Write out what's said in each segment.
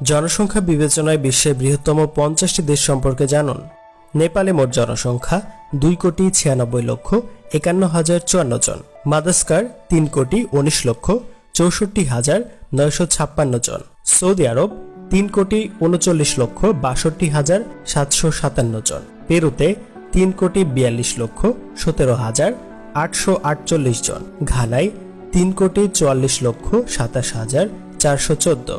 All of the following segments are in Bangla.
জনসংখ্যা বিবেচনায় বিশ্বের বৃহত্তম 50টি দেশ সম্পর্কে জানুন। নেপালে মোট জনসংখ্যা 2,96,51,054 জন। মাদাগাস্কার 3,19,64,956 জন। সৌদি আরব 3,39,62,757 জন। পেরুতে 3,42,17,848 জন। ঘানায় 3,44,27,414।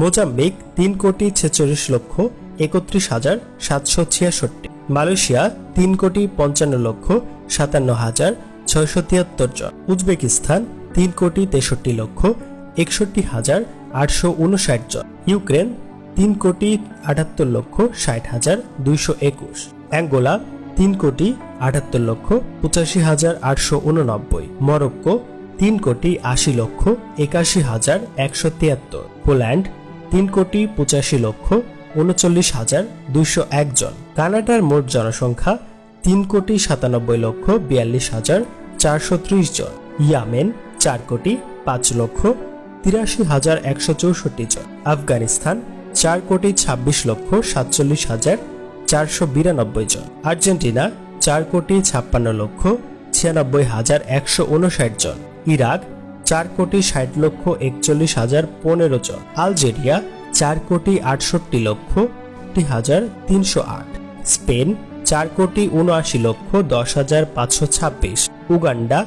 মোজাম্বিক 3,46,31,766। মালয়েশিয়া 3,55,57,673 জন। উজবেকিস্তান 3,63,61,859 জন। ইউক্রেন 3,78,60,221। অ্যাঙ্গোলা 3,78,85,889। মরক্কো 3,80,81,173। পোল্যান্ড 3,85,39,201 জন। কানাডার মোট জনসংখ্যা 3,97,42,430 জন। ইয়েমেন 4,05,83,164 জন। আফগানিস্তান 4,26,47,492 জন। আর্জেন্টিনা 4,56,96,159 জন। ইরাক 4,60,41,015 জন। আলজেরিয়া 4,68,60,308। স্পেন 4,79,10,526। উগান্ডা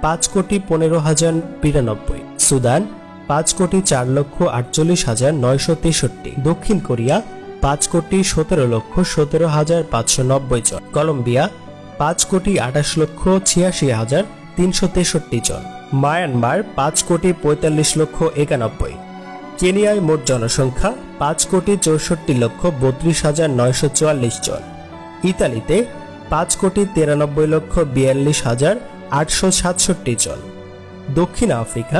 5,15,092। সুদান 5,04,48,963। দক্ষিণ কোরিয়া 5,17,17,590 জন। কলম্বিয়া 5,28,86,363 জন। মায়ানমার 5,45,91,091। কেনিয়ায় মোট জনসংখ্যা 5,64,32,944 জন। ইতালিতে 5,93,42,867 জন। দক্ষিণ আফ্রিকা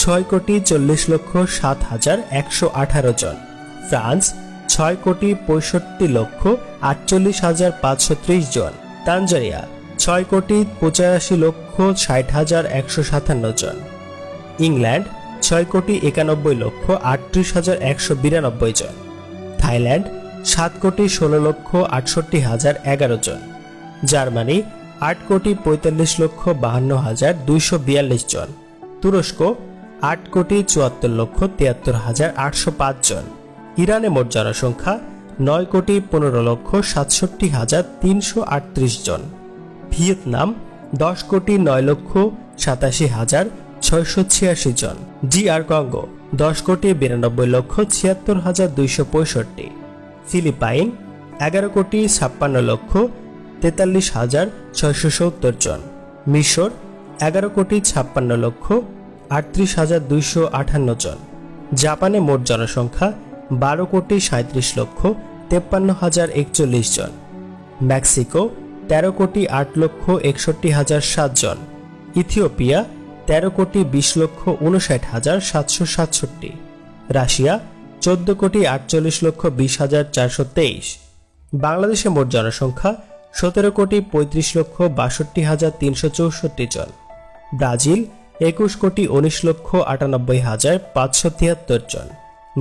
6,40,07,118 জন। ফ্রান্স 6,65,48,530 জন। তানজানিয়া 6,85,60,157 জন। ইংল্যান্ড 6,91,38,192 জন। থাইল্যান্ড 7,16,68,011 জন। জার্মানি 8,45,52,242 জন। তুরস্ক 8,74,73,805 জন। ইরানে মোট জনসংখ্যা 9,15,67,338 জন। ভিয়েতনাম 10,09,87,686 জন। DR Congo 10,92,76,265। ফিলিপাইন 11,56,43,670 জন। মিশর 11,56,38,258 জন। জাপানে মোট জনসংখ্যা 12,37,53,041 জন। মেক্সিকো 13,08,61,007 জন। ইথিওপিয়া 13,20,59,767। রাশিয়া 14,48,20,423। বাংলাদেশে মোট জনসংখ্যা 17,35,62,364 জন। ব্রাজিল 21,19,98,573 জন।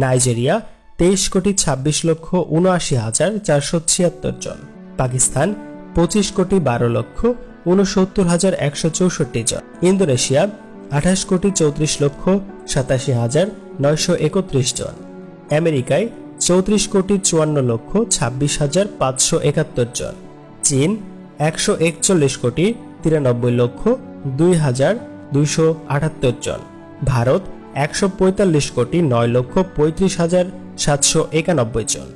নাইজেরিয়া 23,26,79,476 জন। পাকিস্তান 25,12,69,164 জন। ইন্দোনেশিয়া 28,34,87,931 জন। আমেরিকায় 34,54,26,571 জন। চীন 141,93,02,278 জন। ভারত 145,09,35,791 জন।